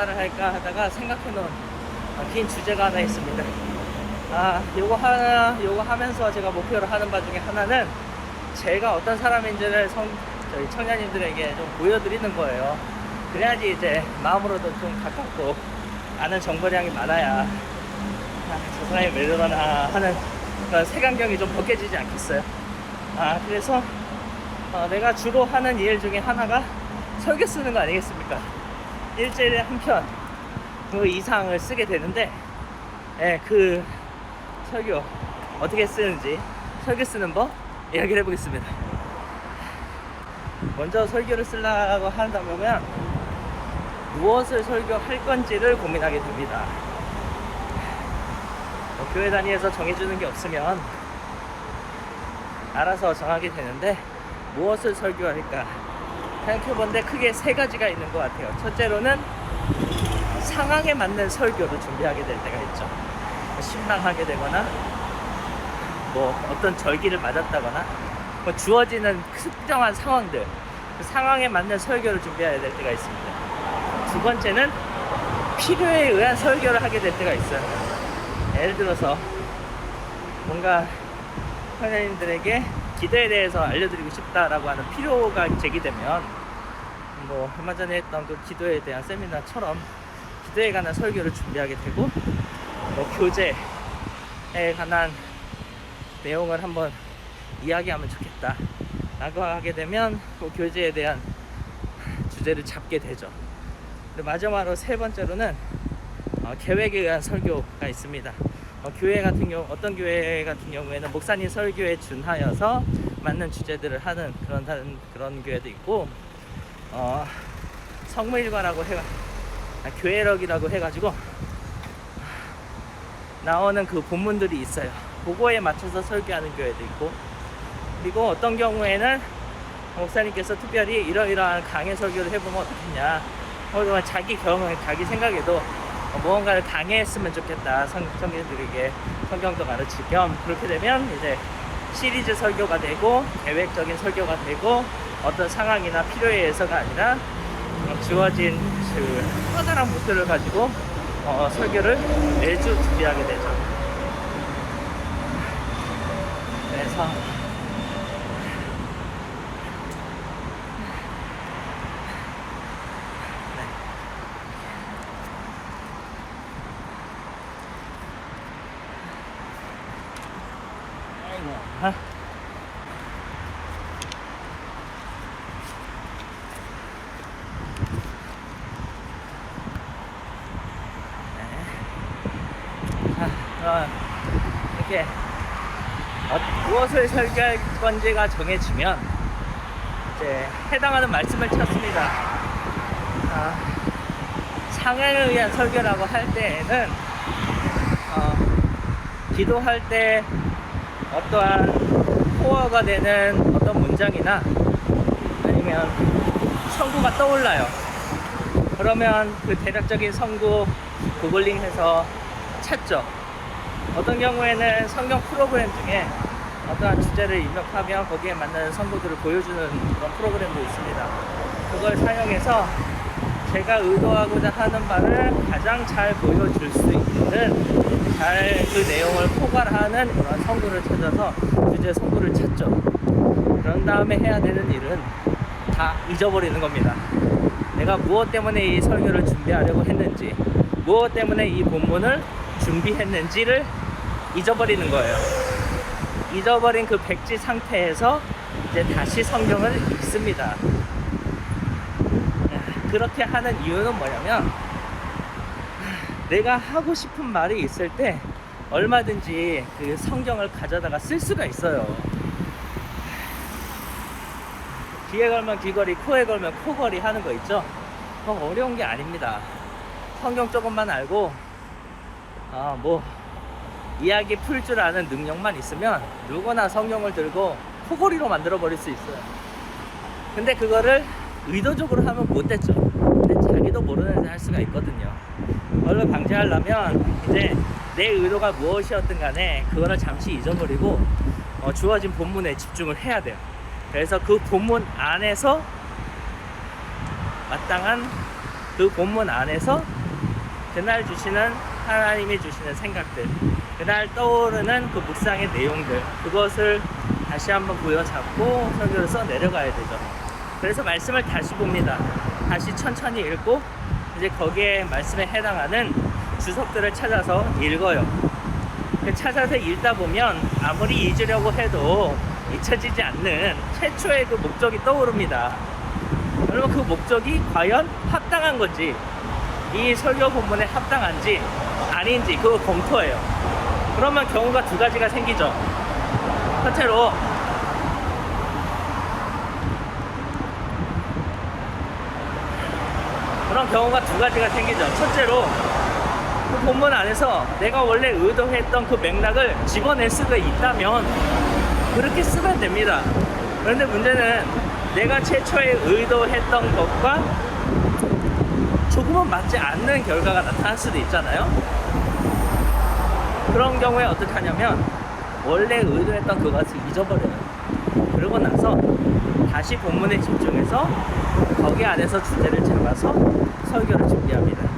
말을 할까 하다가 생각해 놓은 긴 주제가 하나 있습니다. 요거 하면서 제가 목표로 하는 바 중에 하나는 제가 어떤 사람인지를 저희 청년님들에게 좀 보여드리는 거예요. 그래야지 이제 마음으로도 좀 가깝고 아는 정보량이 많아야 저 사람이 왜 저러나 하는 그런 색안경이 좀 벗겨지지 않겠어요. 그래서 내가 주로 하는 일 중에 하나가 설교 쓰는 거 아니겠습니까? 일주일에 한 편 그 이상을 쓰게 되는데, 그 설교 어떻게 쓰는지, 설교 쓰는 법 이야기를 해보겠습니다. 먼저 설교를 쓰려고 한다면 무엇을 설교할 건지를 고민하게 됩니다. 교회 단위에서 정해주는 게 없으면 알아서 정하게 되는데, 무엇을 설교할까 생각해본데 크게 세 가지가 있는 것 같아요. 첫째로는 상황에 맞는 설교를 준비하게 될 때가 있죠. 신방하게 되거나 뭐 어떤 절기를 맞았다거나 뭐 주어지는 특정한 상황들, 그 상황에 맞는 설교를 준비해야 될 때가 있습니다. 두 번째는 필요에 의한 설교를 하게 될 때가 있어요. 예를 들어서 뭔가 하나님들에게 기도에 대해서 알려드리고 싶다라고 하는 필요가 제기되면, 뭐 얼마 전에 했던 그 기도에 대한 세미나처럼 기도에 관한 설교를 준비하게 되고, 뭐 교제에 관한 내용을 한번 이야기하면 좋겠다 라고 하게 되면 그 교제에 대한 주제를 잡게 되죠. 그리고 마지막으로 세 번째로는 계획에 의한 설교가 있습니다. 교회 같은 경우, 어떤 교회 같은 경우에는 목사님 설교에 준하여서 맞는 주제들을 하는 그런 교회도 있고, 성무일과라고 교회력이라고 해가지고 나오는 그 본문들이 있어요. 그거에 맞춰서 설교하는 교회도 있고, 그리고 어떤 경우에는 목사님께서 특별히 이러이러한 강해 설교를 해보면 어떻겠냐, 자기 경험, 자기 생각에도 무언가를 강해했으면 좋겠다, 성경들에게 성경도 가르칠 겸. 그렇게 되면 이제 시리즈 설교가 되고 계획적인 설교가 되고, 어떤 상황이나 필요에 의해서가 아니라 주어진 그 커다란 목표를 가지고 설교를 매주 준비하게 되죠. 그래서 이렇게 무엇을 설교할 건지가 정해지면 이제 해당하는 말씀을 찾습니다. 상황에 의한 설교라고 할 때에는 기도할 때 어떠한 코어가 되는 어떤 문장이나 아니면 성구가 떠올라요. 그러면 그 대략적인 성구 구글링해서 찾죠. 어떤 경우에는 성경 프로그램 중에 어떠한 주제를 입력하면 거기에 맞는 성구들을 보여주는 그런 프로그램도 있습니다. 그걸 사용해서 제가 의도하고자 하는 바를 가장 잘 보여줄 수 있는, 잘 그 내용을 포괄하는 그런 성구를 찾아서 주제 성구를 찾죠. 그런 다음에 해야 되는 일은 다 잊어버리는 겁니다. 내가 무엇 때문에 이 설교를 준비하려고 했는지, 무엇 때문에 이 본문을 준비했는지를 잊어버리는 거예요. 잊어버린 그 백지 상태에서 이제 다시 성경을 읽습니다. 그렇게 하는 이유는 뭐냐면, 내가 하고 싶은 말이 있을 때 얼마든지 그 성경을 가져다가 쓸 수가 있어요. 귀에 걸면 귀걸이, 코에 걸면 코걸이 하는 거 있죠? 어려운 게 아닙니다. 성경 조금만 알고 뭐 이야기 풀 줄 아는 능력만 있으면 누구나 성경을 들고 코걸이로 만들어 버릴 수 있어요. 근데 그거를 의도적으로 하면 못 됐죠. 근데 자기도 모르는 할 수가 있거든요. 그걸 방지하려면 이제 내 의도가 무엇이었든 간에 그거를 잠시 잊어버리고 주어진 본문에 집중을 해야 돼요. 그래서 그 본문 안에서 마땅한 그 본문 안에서 그날 주시는 하나님이 주시는 생각들, 그날 떠오르는 그 묵상의 내용들, 그것을 다시 한번 부여잡고 설교를 써 내려가야 되죠. 그래서 말씀을 다시 봅니다. 다시 천천히 읽고 이제 거기에 말씀에 해당하는 주석들을 찾아서 읽어요. 찾아서 읽다 보면 아무리 잊으려고 해도 잊혀지지 않는 최초의 그 목적이 떠오릅니다. 여러분, 그 목적이 과연 합당한 건지, 이 설교 본문에 합당한지 아닌지 그거 검토해요. 그러면 경우가 두 가지가 생기죠. 첫째로 그런 경우가 두 가지가 생기죠. 첫째로 그 본문 안에서 내가 원래 의도했던 그 맥락을 집어낼 수가 있다면 그렇게 쓰면 됩니다. 그런데 문제는 내가 최초에 의도했던 것과 조금은 맞지 않는 결과가 나타날 수도 있잖아요. 그런 경우에 어떻게 하냐면 원래 의도했던 그것을 잊어버려요. 그러고 나서 다시 본문에 집중해서 거기 안에서 주제를 잡아서 설교를 준비합니다.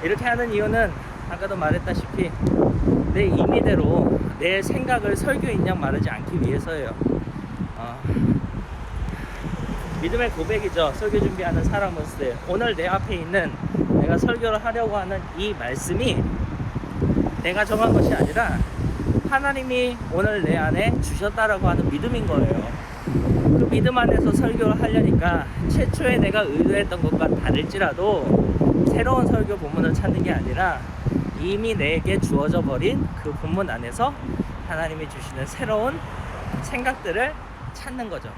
이렇게 하는 이유는 아까도 말했다시피 내 임의대로 내 생각을 설교인 양 말하지 않기 위해서예요. 믿음의 고백이죠. 설교 준비하는 사람으로서 오늘 내 앞에 있는 내가 설교를 하려고 하는 이 말씀이 내가 정한 것이 아니라 하나님이 오늘 내 안에 주셨다라고 하는 믿음인 거예요. 그 믿음 안에서 설교를 하려니까 최초에 내가 의도했던 것과 다를지라도 새로운 설교 본문을 찾는 게 아니라 이미 내게 주어져 버린 그 본문 안에서 하나님이 주시는 새로운 생각들을 찾는 거죠.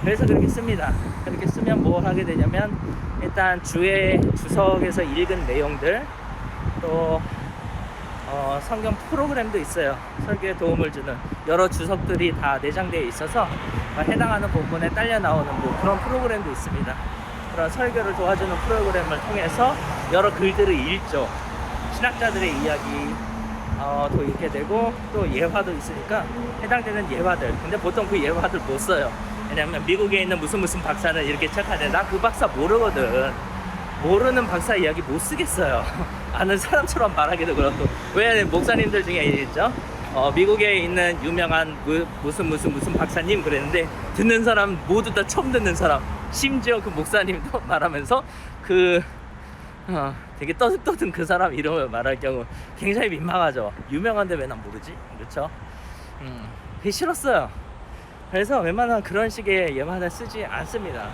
그래서 그렇게 씁니다. 그렇게 쓰면 뭘 하게 되냐면 일단 주의 주석에서 읽은 내용들, 또 성경 프로그램도 있어요. 설교에 도움을 주는 여러 주석들이 다 내장되어 있어서 해당하는 본문에 딸려 나오는 뭐 그런 프로그램도 있습니다. 그런 설교를 도와주는 프로그램을 통해서 여러 글들을 읽죠. 신학자들의 이야기도 읽게 되고 또 예화도 있으니까 해당되는 예화들. 근데 보통 그 예화들 못 써요. 왜냐면 미국에 있는 무슨 박사는 이렇게 책하는데 나 그 박사 모르거든. 모르는 박사 이야기 못 쓰겠어요. 아는 사람처럼 말하기도 그렇고. 왜 목사님들 중에 있죠? 미국에 있는 유명한 무슨 박사님 그랬는데 듣는 사람 모두 다 처음 듣는 사람. 심지어 그 목사님도 말하면서 되게 떠든 그 사람 이름을 말할 경우 굉장히 민망하죠. 유명한데 왜 난 모르지? 그렇죠? 그게 싫었어요. 그래서 웬만한 그런 식의 예만을 쓰지 않습니다.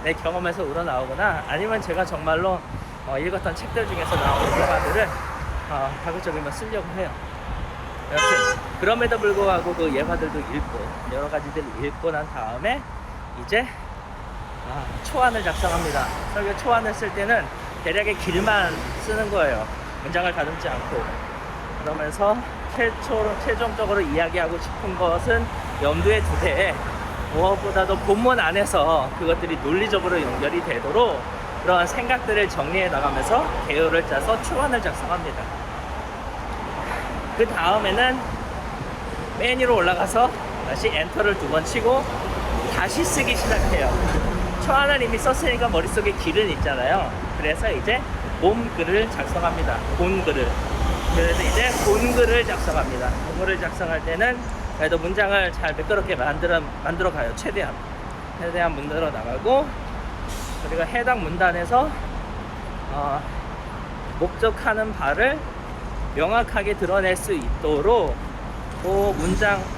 내 경험에서 우러나오거나 아니면 제가 정말로 읽었던 책들 중에서 나오는 예화들을 가급적이면 쓰려고 해요. 이렇게 그럼에도 불구하고 그 예화들도 읽고 여러 가지들 읽고 난 다음에 이제 초안을 작성합니다. 설교 초안을 쓸 때는 대략의 길만 쓰는 거예요. 문장을 다듬지 않고. 그러면서 최종적으로 이야기하고 싶은 것은 염두에 두되 무엇보다도 본문 안에서 그것들이 논리적으로 연결이 되도록 그러한 생각들을 정리해 나가면서 개요를 짜서 초안을 작성합니다. 그 다음에는 맨 위로 올라가서 다시 엔터를 2번 치고 다시 쓰기 시작해요. 초안을 이미 썼으니까 머릿속에 길은 있잖아요. 그래서 이제 봄글을 작성합니다. 본글을. 그래서 이제 본글을 작성합니다. 본글을 작성할 때는 그래도 문장을 잘 매끄럽게 만들어 가요. 최대한 만들어 나가고, 그리고 해당 문단에서 목적하는 바를 명확하게 드러낼 수 있도록 그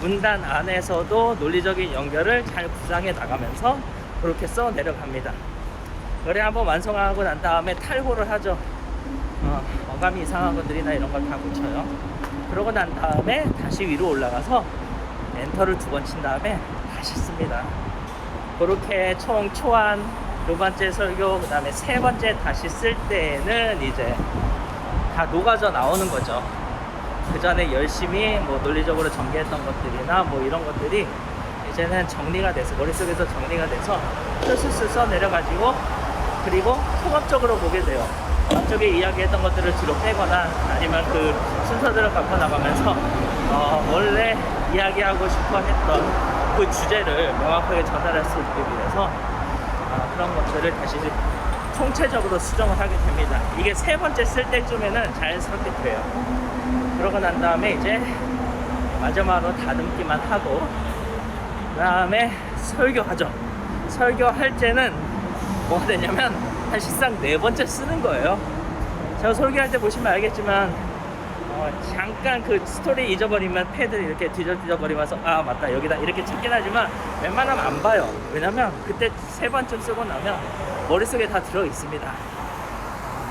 문단 안에서도 논리적인 연결을 잘 구상해 나가면서 그렇게 써 내려갑니다. 그래 한번 완성하고 난 다음에 탈고를 하죠. 어감이 이상한 것들이나 이런 걸 다 고쳐요. 그러고 난 다음에 다시 위로 올라가서 엔터를 2번 친 다음에 다시 씁니다. 그렇게 총 초안 2번째 설교, 그 다음에 3번째 다시 쓸 때는 이제 다 녹아져 나오는 거죠. 그 전에 열심히 뭐 논리적으로 전개했던 것들이나 뭐 이런 것들이 이제는 정리가 돼서 머릿속에서 정리가 돼서 슬슬 써 내려가지고, 그리고 통합적으로 보게 돼요. 앞쪽에 이야기했던 것들을 뒤로 빼거나 아니면 그 순서들을 바꿔 나가면서 원래 이야기하고 싶어 했던 그 주제를 명확하게 전달할 수 있기 위해서 그런 것들을 다시 총체적으로 수정을 하게 됩니다. 이게 세 번째 쓸 때쯤에는 자연스럽게 돼요. 그러고 난 다음에 이제 마지막으로 다듬기만 하고, 그 다음에 설교하죠. 설교할 때는 뭐가 되냐면 사실상 네 번째 쓰는 거예요. 제가 설교할 때 보시면 알겠지만 잠깐 그 스토리 잊어버리면 패드를 이렇게 뒤적뒤적거리면서 아 맞다 여기다 이렇게 찾긴 하지만 웬만하면 안 봐요. 왜냐면 그때 세 번쯤 쓰고 나면 머릿속에 다 들어 있습니다.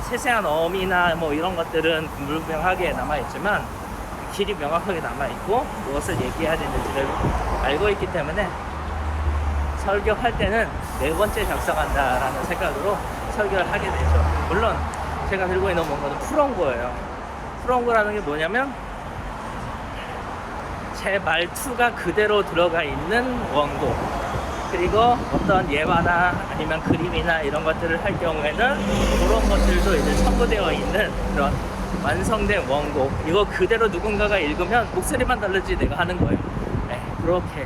세세한 어미나 뭐 이런 것들은 불명하게 남아있지만 길이 명확하게 남아있고 무엇을 얘기해야 되는지를 알고 있기 때문에 설교할 때는 네 번째 작성한다라는 생각으로 설교를 하게 되죠. 물론 제가 들고 있는 뭔가는 풀원고예요. 풀원고라는 게 뭐냐면 제 말투가 그대로 들어가 있는 원고, 그리고 어떤 예화나 아니면 그림이나 이런 것들을 할 경우에는 그런 것들도 이제 첨부되어 있는 그런 완성된 원고, 이거 그대로 누군가가 읽으면 목소리만 다르지 내가 하는 거예요. 네, 그렇게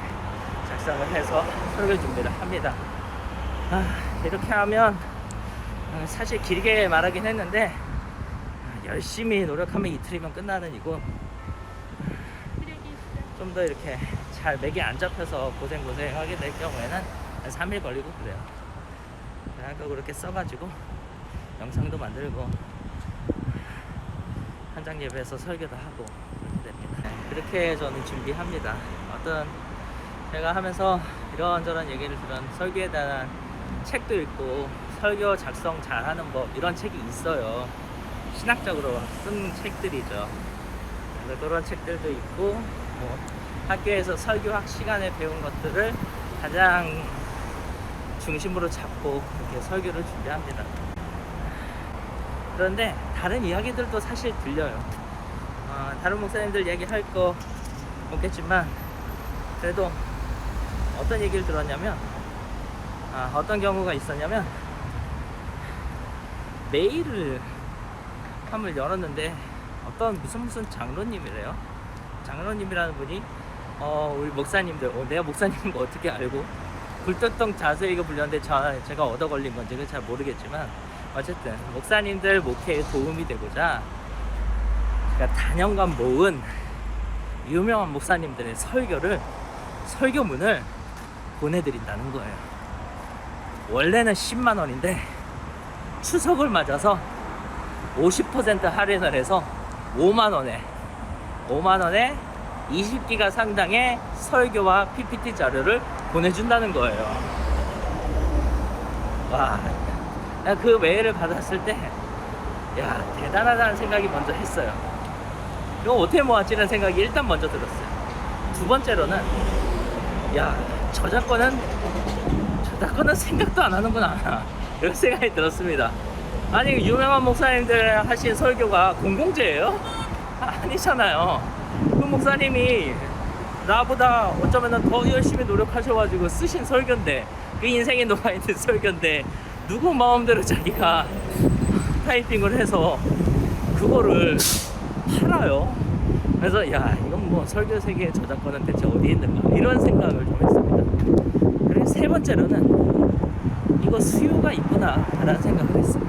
작성을 해서 설교 준비를 합니다. 이렇게 하면 사실 길게 말하긴 했는데 열심히 노력하면 이틀이면 끝나는 이고, 좀 더 이렇게 잘 맥이 안 잡혀서 고생하게 될 경우에는 한 3일 걸리고 그래요. 그러니까 그렇게 써가지고 영상도 만들고 현장 예배에서 설교도 하고 그렇게 됩니다. 그렇게 저는 준비합니다. 어떤 제가 하면서 이런저런 얘기를 들은 설교에 대한 책도 읽고 설교 작성 잘하는 법 이런 책이 있어요. 신학적으로 쓴 책들이죠. 그래서 그런 책들도 있고 뭐 학교에서 설교학 시간에 배운 것들을 가장 중심으로 잡고 이렇게 설교를 준비합니다. 그런데 다른 이야기들도 사실 들려요. 다른 목사님들 얘기할 거 없겠지만 그래도 어떤 얘기를 들었냐면 어떤 경우가 있었냐면 메일을 한번 열었는데 어떤 무슨 장로님이래요. 장로님이라는 분이 우리 목사님들 내가 목사님인 거 어떻게 알고 굴뚝덩 자세히가 불렸는데 제가 얻어 걸린 건지는 잘 모르겠지만 어쨌든 목사님들 목회에 도움이 되고자 제가 단연간 모은 유명한 목사님들의 설교문을 보내드린다는 거예요. 원래는 10만 원인데 추석을 맞아서 50% 할인을 해서 5만 원에 20기가 상당의 설교와 PPT 자료를 보내준다는 거예요. 와, 그 메일을 받았을 때, 야, 대단하다는 생각이 먼저 했어요. 이거 어떻게 모았지라는 생각이 일단 먼저 들었어요. 두 번째로는, 야, 저작권은 생각도 안 하는구나. 이런 생각이 들었습니다. 아니, 유명한 목사님들 하신 설교가 공공재예요? 아니잖아요. 그 목사님이 나보다 어쩌면 더 열심히 노력하셔가지고 쓰신 설교인데, 그 인생에 녹아있는 설교인데 누구 마음대로 자기가 타이핑을 해서 그거를 팔아요. 그래서 야, 이건 뭐 설교 세계의 저작권은 대체 어디에 있는가 이런 생각을 좀 했습니다. 그리고 세 번째로는 이거 수요가 있구나 라는 생각을 했어요.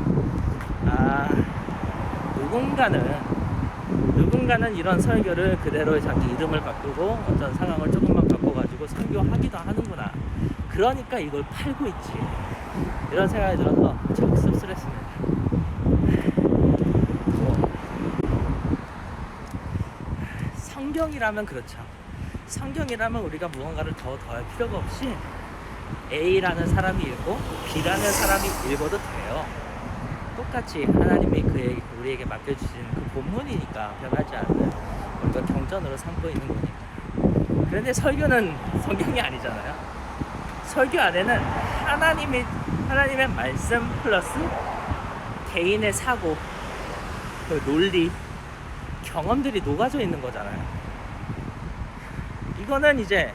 누군가는 이런 설교를 그대로 자기 이름을 바꾸고 어떤 상황을 조금만 바꿔가지고 설교하기도 하는구나. 그러니까 이걸 팔고 있지. 이런 생각이 들어서 참 씁쓸했습니다. 성경이라면 그렇죠. 성경이라면 우리가 무언가를 더 더할 필요가 없이 A라는 사람이 읽고 B라는 사람이 읽어도 돼요. 똑같이 하나님이 우리에게 맡겨주신 그 본문이니까 변하지 않는 우리가 경전으로 삼고 있는 거니까. 그런데 설교는 성경이 아니잖아요. 설교 안에는 하나님의 말씀 플러스 개인의 사고, 그 논리, 경험들이 녹아져 있는 거잖아요. 이거는 이제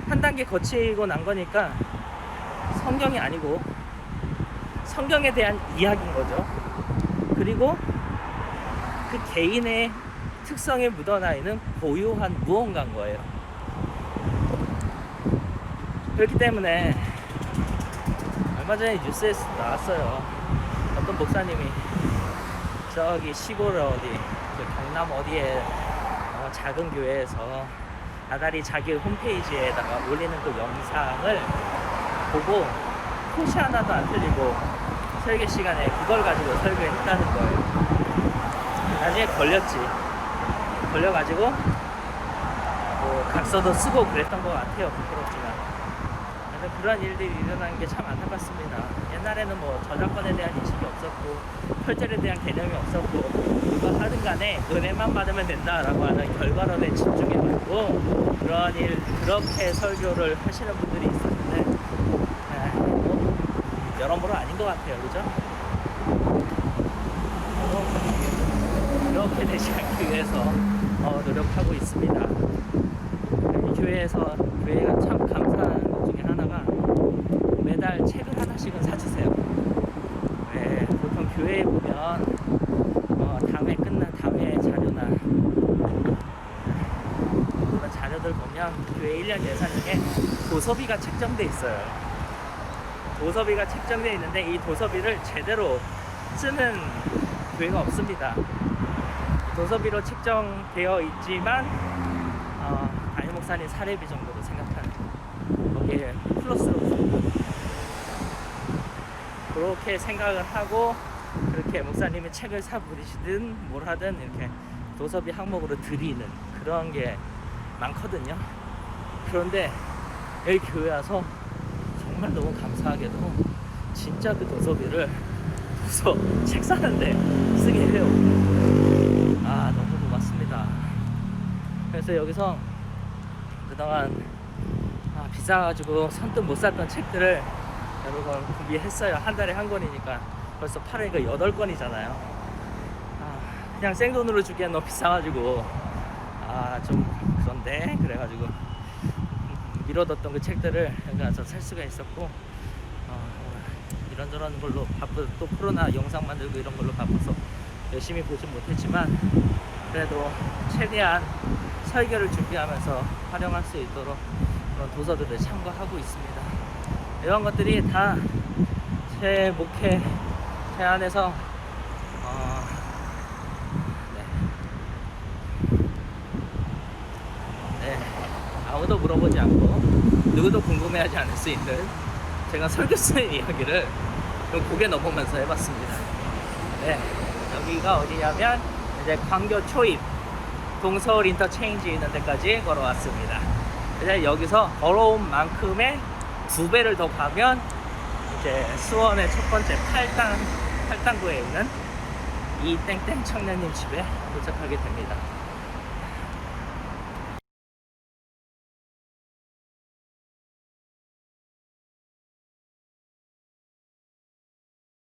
한 단계 거치고 난 거니까 성경이 아니고 성경에 대한 이야기인 거죠. 그리고 그 개인의 특성에 묻어나 있는 고유한 무언가인 거예요. 그렇기 때문에 얼마 전에 뉴스에서 나왔어요. 어떤 목사님이 저기 시골 어디 경남 어디에 작은 교회에서 나달이 자기 홈페이지에다가 올리는 그 영상을 보고 토시 하나도 안 틀리고 설교 시간에 그걸 가지고 설교했다는 거예요. 나중에 걸려가지고 뭐 각서도 쓰고 그랬던 것 같아요. 부끄럽지만. 그래서 그런 일들이 일어나는 게 참 안타깝습니다. 옛날에는 뭐 저작권에 대한 인식이 없었고 표절에 대한 개념이 없었고 누가 하든 간에 은혜만 받으면 된다라고 하는 결과론에 집중해가지고 그렇게 설교를 하시는 분들이 있었는데 뭐 여러모로 아닌 것 같아요. 그죠? 이렇게 되지 않기 위해서 노력하고 있습니다. 이 교회가 참 감사한 것 중에 하나가 매달 책을 하나씩은 사주세요. 네, 보통 교회에 보면 당회 자료나 그런 자료들 보면 교회 1년 예산 중에 도서비가 책정돼 있어요. 도서비가 책정돼 있는데 이 도서비를 제대로 쓰는 교회가 없습니다. 도서비로 책정되어 있지만 담임 목사님 사례비 정도로 생각하는 거기에 플러스로 그렇게 생각을 하고 그렇게 목사님이 책을 사부리시든 뭘 하든 이렇게 도서비 항목으로 드리는 그런 게 많거든요. 그런데 여기 교회 와서 정말 너무 감사하게도 진짜 그 도서비를 책 사는데 쓰게 해요. 너무 고맙습니다. 그래서 여기서 그동안 비싸가지고 선뜻 못 샀던 책들을 여러 권 구비했어요. 한 달에 한 권이니까 벌써 8회가 8권이잖아요. 그냥 생돈으로 주기엔 너무 비싸가지고 좀 그런데 그래가지고 미뤄뒀던 그 책들을 여기 와서 살 수가 있었고 이런저런 걸로 또 코로나 영상 만들고 이런 걸로 바빠서 열심히 보진 못했지만 그래도 최대한 설교를 준비하면서 활용할 수 있도록 그런 도서들을 참고하고 있습니다. 이런 것들이 다 제 목회 제 안에서 아무도 물어보지 않고 누구도 궁금해하지 않을 수 있는 제가 설교 쓰는 이야기를 좀 고개 넘으면서 해봤습니다. 여기가 어디냐면 이제 광교 초입 동서울 인터체인지 있는 데까지 걸어왔습니다. 이제 여기서 걸어온 만큼의 2배를 더 가면 이제 수원의 첫 번째 팔당구에 있는 이땡땡 청년님 집에 도착하게 됩니다.